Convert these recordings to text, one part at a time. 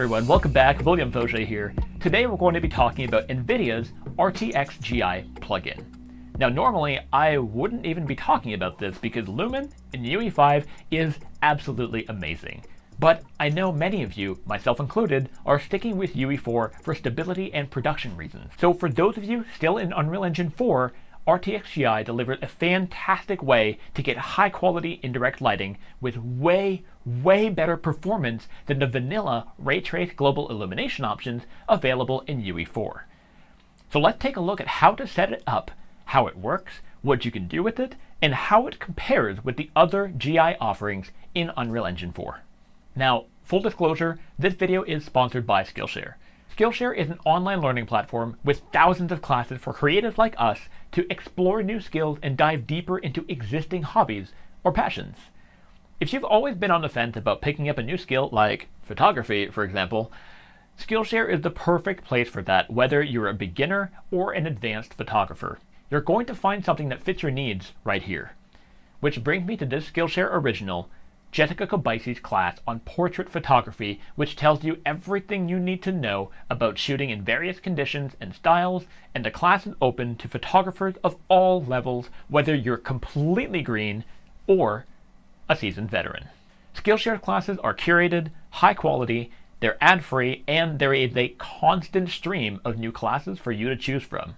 everyone, welcome back. William Fauché here. Today we're going to be talking about Nvidia's RTXGI plugin. Now normally I wouldn't even be talking about this because Lumen in UE5 is absolutely amazing. But I know many of you, myself included, are sticking with UE4 for stability and production reasons. So for those of you still in Unreal Engine 4, RTXGI delivers a fantastic way to get high quality indirect lighting with way better performance than the vanilla Raytraced Global Illumination options available in UE4. So let's take a look at how to set it up, how it works, what you can do with it, and how it compares with the other GI offerings in Unreal Engine 4. Now, full disclosure, this video is sponsored by Skillshare. Skillshare is an online learning platform with thousands of classes for creatives like us to explore new skills and dive deeper into existing hobbies or passions. If you've always been on the fence about picking up a new skill like photography, for example, Skillshare is the perfect place for that, whether you're a beginner or an advanced photographer. You're going to find something that fits your needs right here. Which brings me to this Skillshare original, Jessica Kobayashi's class on portrait photography, which tells you everything you need to know about shooting in various conditions and styles, and the class is open to photographers of all levels, whether you're completely green or a seasoned veteran. Skillshare classes are curated, high quality, they're ad-free, and there is a constant stream of new classes for you to choose from.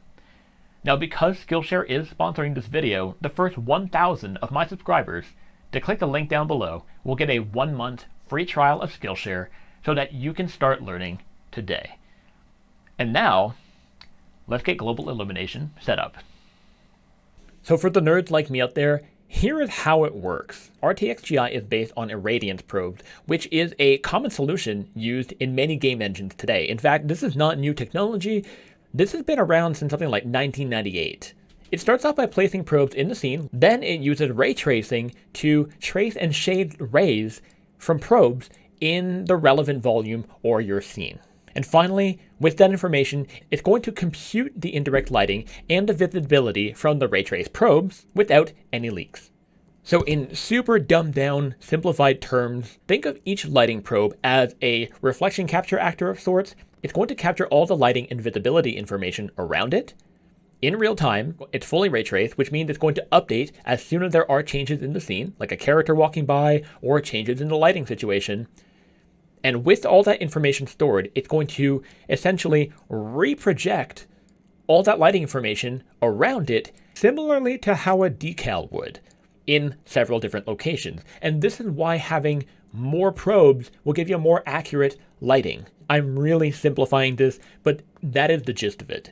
Now because Skillshare is sponsoring this video, the first 1,000 of my subscribers to click the link down below will get a 1-month free trial of Skillshare so that you can start learning today. And now, let's get Global Illumination set up. So for the nerds like me out there, here is how it works. RTXGI is based on irradiance probes, which is a common solution used in many game engines today. In fact, this is not new technology. This has been around since something like 1998. It starts off by placing probes in the scene, then it uses ray tracing to trace and shade rays from probes in the relevant volume or your scene. And finally, with that information, it's going to compute the indirect lighting and the visibility from the ray trace probes without any leaks. So in super dumbed down, simplified terms, think of each lighting probe as a reflection capture actor of sorts. It's going to capture all the lighting and visibility information around it. In real time, it's fully ray traced, which means it's going to update as soon as there are changes in the scene, like a character walking by or changes in the lighting situation. And with all that information stored, it's going to essentially reproject all that lighting information around it, similarly to how a decal would, in several different locations. And this is why having more probes will give you a more accurate lighting. I'm really simplifying this, but that is the gist of it.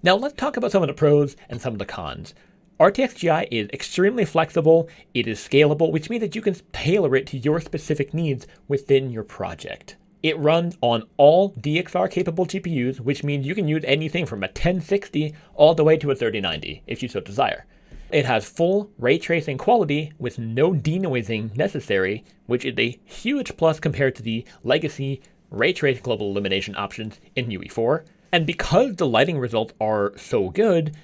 Now let's talk about some of the pros and some of the cons. RTXGI is extremely flexible, it is scalable, which means that you can tailor it to your specific needs within your project. It runs on all DXR capable GPUs, which means you can use anything from a 1060 all the way to a 3090 if you so desire. It has full ray tracing quality with no denoising necessary, which is a huge plus compared to the legacy Raytraced Global Illumination options in UE4. And because the lighting results are so good,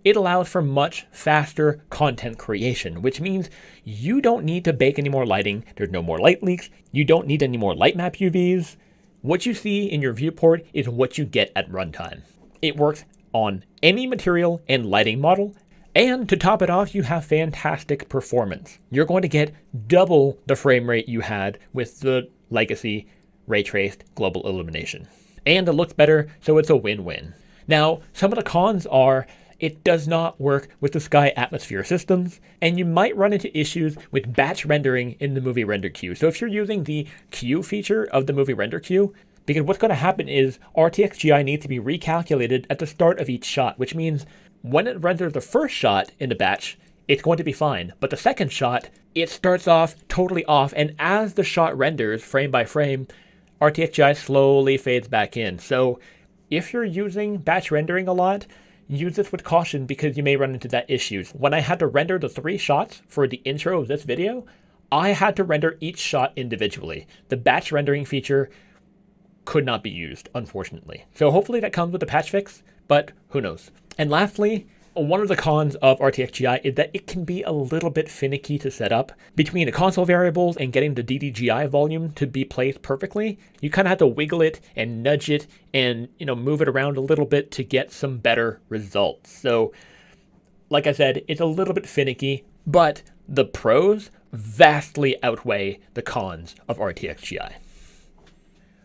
it allows for much faster content creation, which means you don't need to bake any more lighting. There's no more light leaks. You don't need any more light map UVs. What you see in your viewport is what you get at runtime. It works on any material and lighting model. And to top it off, you have fantastic performance. You're going to get double the frame rate you had with the legacy Raytraced Global Illumination. And it looks better, so it's a win-win. Now, some of the cons are it does not work with the sky atmosphere systems, and you might run into issues with batch rendering in the movie render queue. So if you're using the queue feature of the movie render queue, because what's going to happen is RTXGI needs to be recalculated at the start of each shot, which means when it renders the first shot in the batch, it's going to be fine. But the second shot, it starts off totally off, and as the shot renders frame by frame, RTXGI slowly fades back in. So if you're using batch rendering a lot, use this with caution because you may run into that issue. When I had to render the 3 shots for the intro of this video, I had to render each shot individually. The batch rendering feature could not be used, unfortunately. So hopefully that comes with a patch fix, but who knows. And lastly, One of the cons of RTXGI is that it can be a little bit finicky to set up. Between the console variables and getting the DDGI volume to be placed perfectly, you kind of have to wiggle it and nudge it and, move it around a little bit to get some better results. So, like I said, it's a little bit finicky, but the pros vastly outweigh the cons of RTXGI.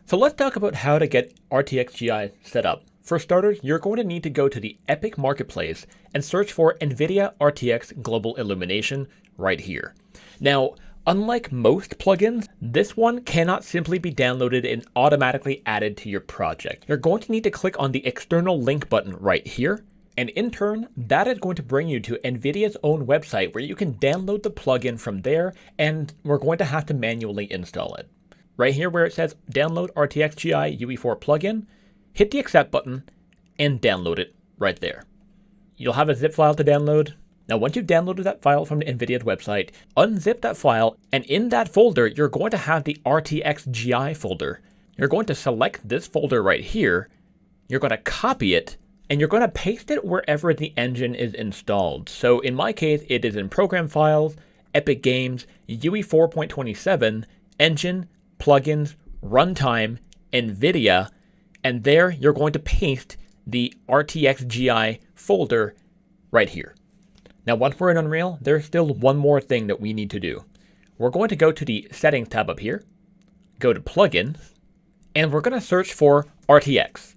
So let's talk about how to get RTXGI set up. For starters, you're going to need to go to the Epic Marketplace and search for Nvidia RTX Global Illumination right here. Now, unlike most plugins, this one cannot simply be downloaded and automatically added to your project. You're going to need to click on the external link button right here, and in turn, that is going to bring you to Nvidia's own website where you can download the plugin from there, and we're going to have to manually install it. Right here where it says Download RTXGI UE4 plugin, hit the accept button and download it right there. You'll have a zip file to download. Now, once you've downloaded that file from the Nvidia's website, unzip that file, and in that folder, you're going to have the RTXGI folder. You're going to select this folder right here. You're going to copy it, and you're going to paste it wherever the engine is installed. So in my case, it is in Program Files, Epic Games, UE 4.27, Engine, Plugins, Runtime, Nvidia, and there you're going to paste the RTXGI folder right here. Now, once we're in Unreal, there's still one more thing that we need to do. We're going to go to the Settings tab up here, go to Plugins, and we're going to search for RTX.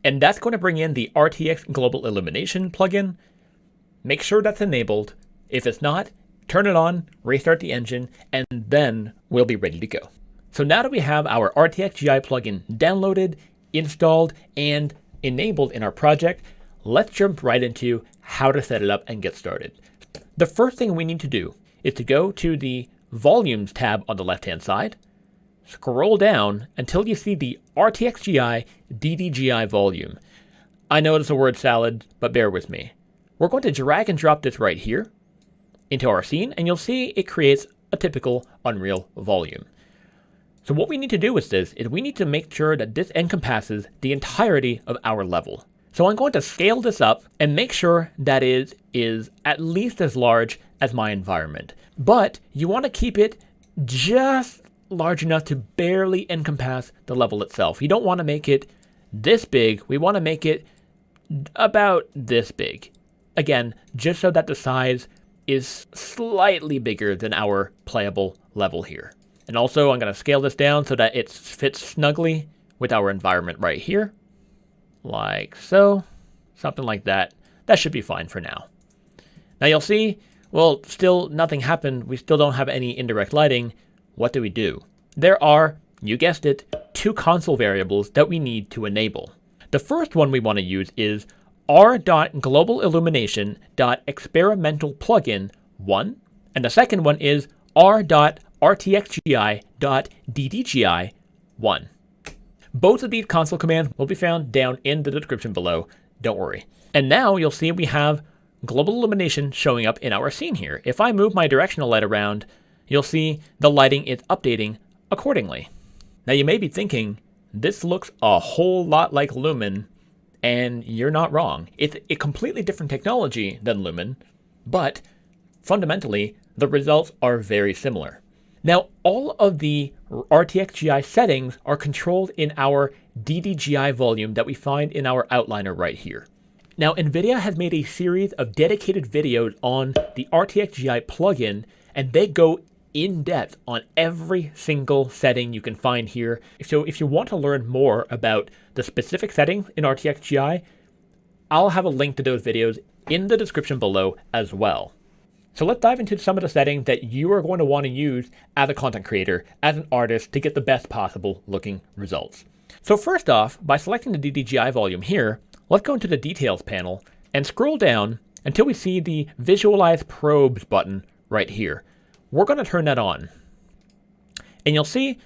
And that's going to bring in the RTX Global Illumination plugin. Make sure that's enabled. If it's not, turn it on, restart the engine, and then we'll be ready to go. So now that we have our RTXGI plugin downloaded, installed, and enabled in our project, let's jump right into how to set it up and get started. The first thing we need to do is to go to the Volumes tab on the left-hand side, scroll down until you see the RTXGI.DDGI volume. I know it's a word salad, but bear with me. We're going to drag and drop this right here into our scene, and you'll see it creates a typical Unreal volume. So what we need to do with this is we need to make sure that this encompasses the entirety of our level. So I'm going to scale this up and make sure that it is at least as large as my environment. But you want to keep it just large enough to barely encompass the level itself. You don't want to make it this big. We want to make it about this big. Again, just so that the size is slightly bigger than our playable level here. And also, I'm going to scale this down so that it fits snugly with our environment right here. Like so. Something like that. That should be fine for now. Now you'll see, well, still nothing happened. We still don't have any indirect lighting. What do we do? There are, you guessed it, two console variables that we need to enable. The first one we want to use is r.GlobalIllumination.ExperimentalPlugin 1. And the second one is r.RTXGI.DDGI 1. Both of these console commands will be found down in the description below. Don't worry. And now you'll see we have global illumination showing up in our scene here. If I move my directional light around, you'll see the lighting is updating accordingly. Now you may be thinking, this looks a whole lot like Lumen, and you're not wrong. It's a completely different technology than Lumen, but fundamentally, the results are very similar. Now, all of the RTXGI settings are controlled in our DDGI volume that we find in our outliner right here. Now, Nvidia has made a series of dedicated videos on the RTXGI plugin, and they go in depth on every single setting you can find here. So if you want to learn more about the specific settings in RTXGI, I'll have a link to those videos in the description below as well. So let's dive into some of the settings that you are going to want to use as a content creator, as an artist, to get the best possible looking results. So first off, by selecting the DDGI volume here, let's go into the details panel and scroll down until we see the visualize probes button right here. We're going to turn that on. And you'll see,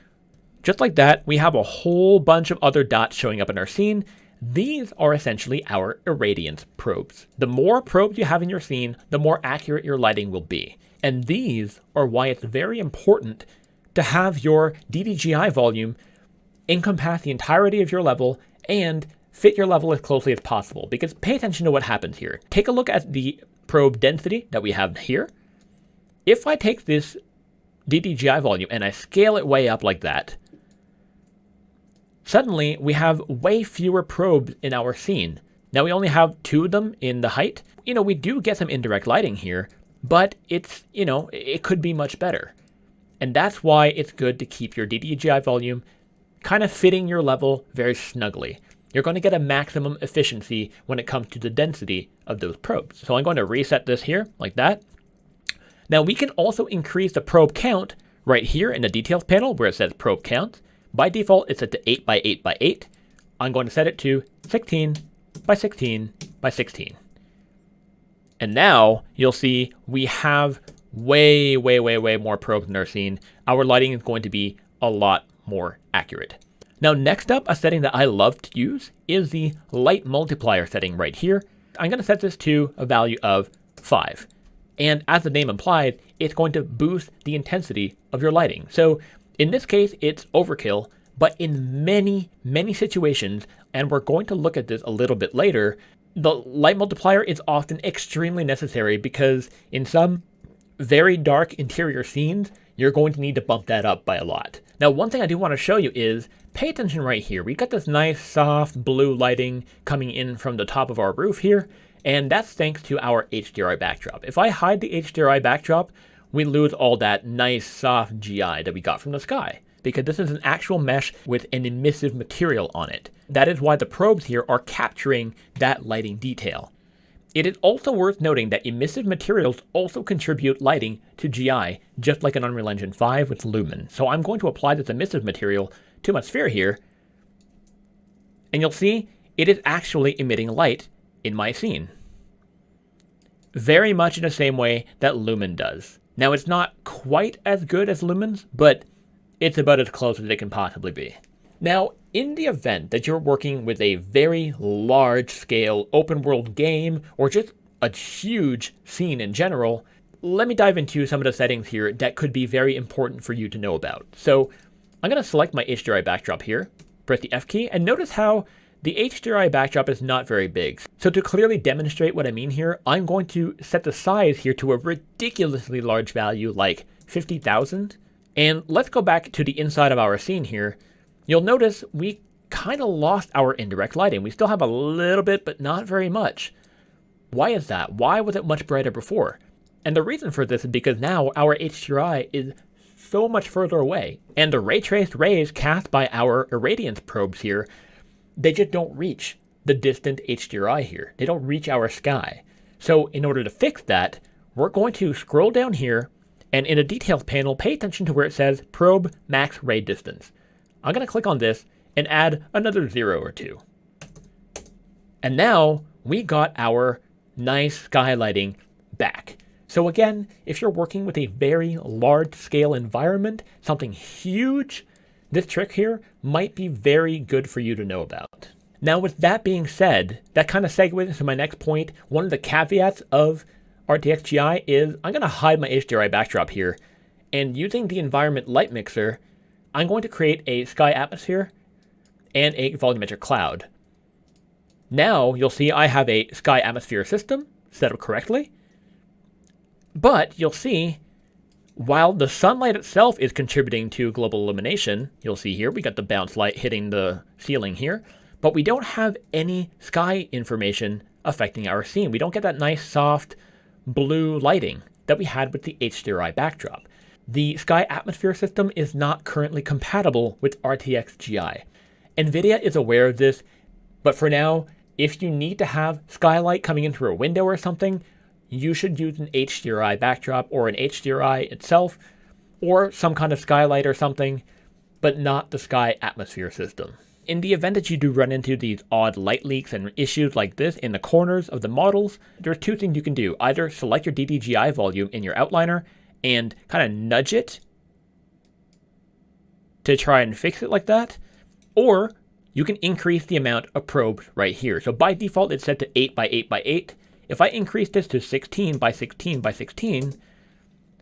just like that, we have a whole bunch of other dots showing up in our scene. These are essentially our irradiance probes. The more probes you have in your scene, the more accurate your lighting will be. And these are why it's very important to have your DDGI volume encompass the entirety of your level and fit your level as closely as possible, because pay attention to what happens here. Take a look at the probe density that we have here. If I take this DDGI volume and I scale it way up like that, suddenly we have way fewer probes in our scene. Now we only have 2 of them in the height. We do get some indirect lighting here, but it's, it could be much better. And that's why it's good to keep your DDGI volume kind of fitting your level very snugly. You're going to get a maximum efficiency when it comes to the density of those probes. So I'm going to reset this here like that. Now we can also increase the probe count right here in the details panel where it says probe count. By default, it's set to 8 by 8 by 8. I'm going to set it to 16 by 16 by 16. And now you'll see we have way more probes in our scene. Our lighting is going to be a lot more accurate. Now, next up, a setting that I love to use is the light multiplier setting right here. I'm going to set this to a value of 5. And as the name implies, it's going to boost the intensity of your lighting. So in this case, it's overkill, but in many situations, and we're going to look at this a little bit later, the light multiplier is often extremely necessary because in some very dark interior scenes, you're going to need to bump that up by a lot. Now, one thing I do want to show you is pay attention right here. We got this nice soft blue lighting coming in from the top of our roof here, and that's thanks to our HDRI backdrop. If I hide the HDRI backdrop, we lose all that nice soft GI that we got from the sky, because this is an actual mesh with an emissive material on it. That is why the probes here are capturing that lighting detail. It is also worth noting that emissive materials also contribute lighting to GI, just like an Unreal Engine 5 with Lumen. So I'm going to apply this emissive material to my sphere here, and you'll see it is actually emitting light in my scene. Very much in the same way that Lumen does. Now, it's not quite as good as Lumen's, but it's about as close as it can possibly be. Now, in the event that you're working with a very large-scale open-world game, or just a huge scene in general, let me dive into some of the settings here that could be very important for you to know about. So I'm going to select my HDRI backdrop here, press the F key, and notice how the HDRI backdrop is not very big. So to clearly demonstrate what I mean here, I'm going to set the size here to a ridiculously large value like 50,000. And let's go back to the inside of our scene here. You'll notice we kind of lost our indirect lighting. We still have a little bit, but not very much. Why is that? Why was it much brighter before? And the reason for this is because now our HDRI is so much further away. And the ray-traced rays cast by our irradiance probes here, they just don't reach the distant HDRI here. They don't reach our sky. So in order to fix that, we're going to scroll down here, and in the details panel, pay attention to where it says probe max ray distance. I'm going to click on this and add another 0 or 2. And now we got our nice sky lighting back. So again, if you're working with a very large scale environment, something huge, this trick here might be very good for you to know about. Now, with that being said, that kind of segues into my next point. One of the caveats of RTXGI is I'm going to hide my HDRI backdrop here, and using the environment light mixer, I'm going to create a sky atmosphere and a volumetric cloud. Now you'll see I have a sky atmosphere system set up correctly, but you'll see while the sunlight itself is contributing to global illumination, you'll see here we got the bounce light hitting the ceiling here, but we don't have any sky information affecting our scene. We don't get that nice soft blue lighting that we had with the HDRI backdrop. The sky atmosphere system is not currently compatible with RTXGI. Nvidia is aware of this, but for now, if you need to have skylight coming in through a window or something, you should use an HDRI backdrop or an HDRI itself, or some kind of skylight or something, but not the sky atmosphere system. In the event that you do run into these odd light leaks and issues like this in the corners of the models, there's 2 things you can do. Either select your DDGI volume in your outliner and kind of nudge it to try and fix it like that, or you can increase the amount of probes right here. So by default, it's set to 8 by 8 by 8. If I increase this to 16 by 16 by 16,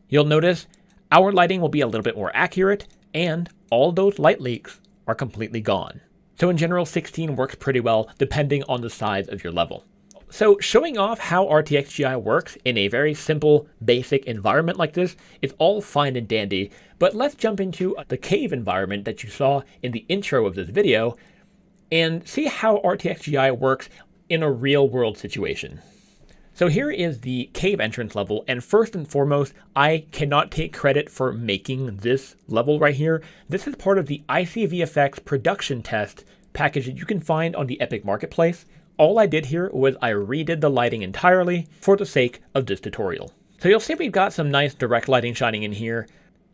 you'll notice our lighting will be a little bit more accurate, and all those light leaks are completely gone. So in general, 16 works pretty well depending on the size of your level. So showing off how RTXGI works in a very simple, basic environment like this is all fine and dandy, but let's jump into the cave environment that you saw in the intro of this video and see how RTXGI works in a real-world situation. So here is the cave entrance level, and first and foremost, I cannot take credit for making this level right here. This is part of the ICVFX production test package that you can find on the Epic Marketplace. All I did here was I redid the lighting entirely for the sake of this tutorial. So you'll see we've got some nice direct lighting shining in here.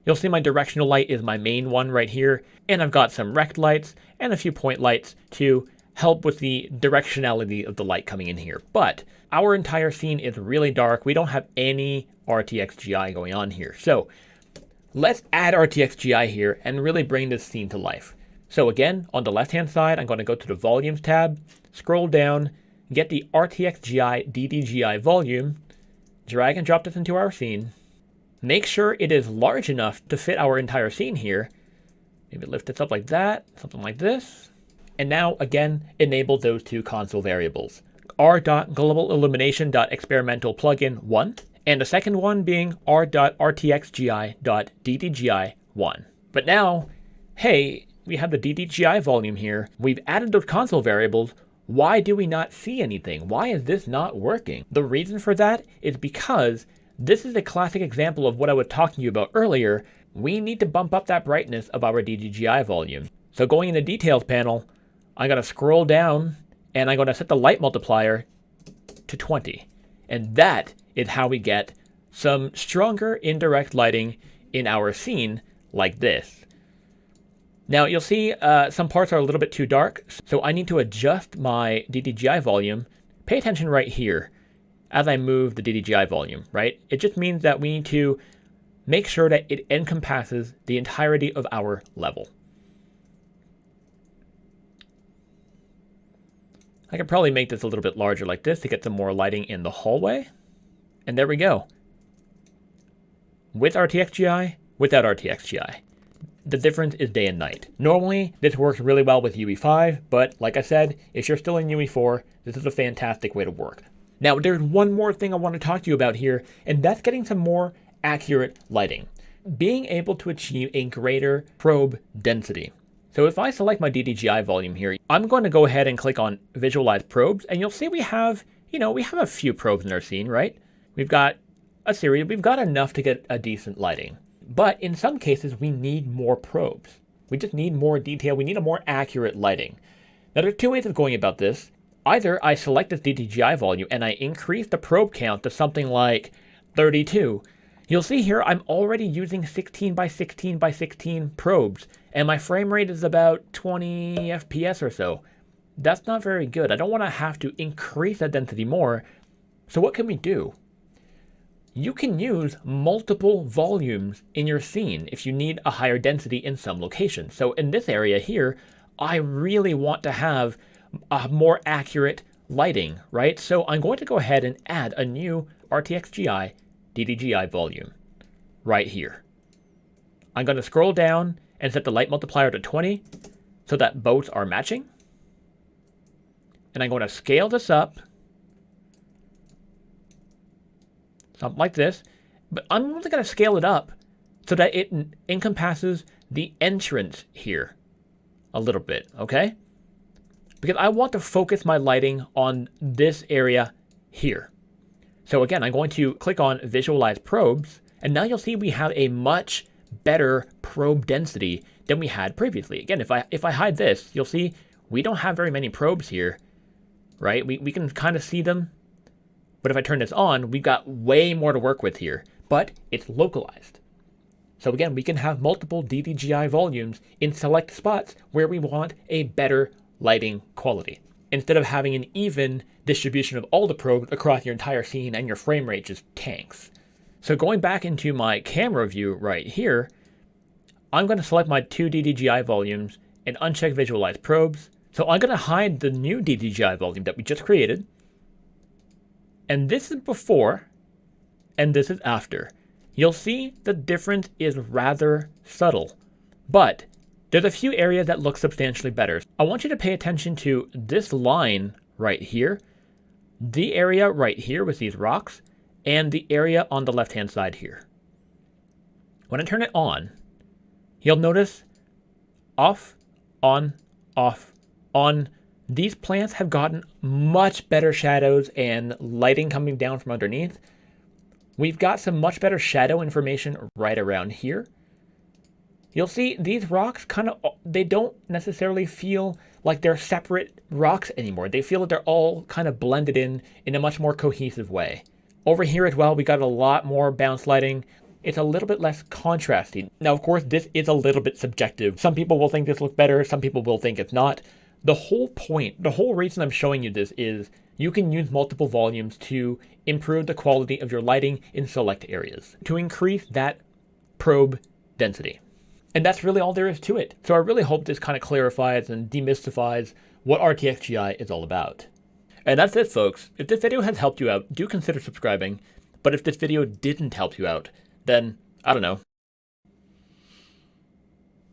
You'll see my directional light is my main one right here, and I've got some rect lights and a few point lights to help with the directionality of the light coming in here. But our entire scene is really dark. We don't have any RTXGI going on here. So let's add RTXGI here and really bring this scene to life. So again, on the left-hand side, I'm going to go to the Volumes tab, scroll down, get the r.RTXGI.DDGI volume, drag and drop this into our scene. Make sure it is large enough to fit our entire scene here. Maybe lift this up like that, something like this. And now, again, enable those two console variables, r.GlobalIllumination.ExperimentalPlugin 1, and the second one being r.RTXGI.DDGI 1. But now, hey, we have the DDGI volume here. We've added those console variables. Why do we not see anything? Why is this not working? The reason for that is because this is a classic example of what I was talking to you about earlier. We need to bump up that brightness of our DDGI volume. So going in the details panel, I'm going to scroll down and I'm going to set the light multiplier to 20. And that is how we get some stronger indirect lighting in our scene like this. Now you'll see some parts are a little bit too dark, so I need to adjust my DDGI volume. Pay attention right here as I move the DDGI volume, right? It just means that we need to make sure that it encompasses the entirety of our level. I could probably make this a little bit larger like this to get some more lighting in the hallway. And there we go. With RTXGI, without RTXGI. The difference is day and night. Normally, this works really well with UE5, but like I said, if you're still in UE4, this is a fantastic way to work. Now, there's one more thing I want to talk to you about here, and that's getting some more accurate lighting. Being able to achieve a greater probe density. So if I select my DDGI volume here, I'm going to go ahead and click on Visualize Probes, and you'll see we have a few probes in our scene, right? We've got a series, we've got enough to get a decent lighting. But in some cases, we need more probes. We just need more detail. We need a more accurate lighting. Now, there are two ways of going about this. Either I select this DDGI volume and I increase the probe count to something like 32. You'll see here I'm already using 16 by 16 by 16 probes, and my frame rate is about 20 FPS or so. That's not very good. I don't want to have to increase that density more. So what can we do? You can use multiple volumes in your scene if you need a higher density in some locations. So in this area here, I really want to have a more accurate lighting, right? So I'm going to go ahead and add a new RTXGI DDGI volume right here. I'm going to scroll down and set the light multiplier to 20 so that both are matching. And I'm going to scale this up, something like this, but I'm really going to scale it up so that it encompasses the entrance here a little bit, okay? Because I want to focus my lighting on this area here. So again, I'm going to click on Visualize Probes, and now you'll see we have a much better probe density than we had previously. Again, if I hide this, you'll see we don't have very many probes here, right? We can kind of see them, but if I turn this on, we've got way more to work with here, but it's localized. So again, we can have multiple DDGI volumes in select spots where we want a better lighting quality, instead of having an even distribution of all the probes across your entire scene and your frame rate just tanks. So going back into my camera view right here, I'm going to select my two DDGI volumes and uncheck Visualize Probes. So I'm going to hide the new DDGI volume that we just created. And this is before, and this is after. You'll see the difference is rather subtle, but There's a few areas that look substantially better. I want you to pay attention to this line right here, the area right here with these rocks, and the area on the left-hand side here. When I turn it on, you'll notice off, on, off, on. These plants have gotten much better shadows and lighting coming down from underneath. We've got some much better shadow information right around here. You'll see these rocks they don't necessarily feel like they're separate rocks anymore. They feel like they're all kind of blended in a much more cohesive way. Over here as well, we got a lot more bounce lighting. It's a little bit less contrasty. Now, of course, this is a little bit subjective. Some people will think this looks better. Some people will think it's not. The whole point, the whole reason I'm showing you this is you can use multiple volumes to improve the quality of your lighting in select areas, to increase that probe density. And that's really all there is to it. So I really hope this kind of clarifies and demystifies what RTXGI is all about. And that's it, folks. If this video has helped you out, do consider subscribing. But if this video didn't help you out, then, I don't know,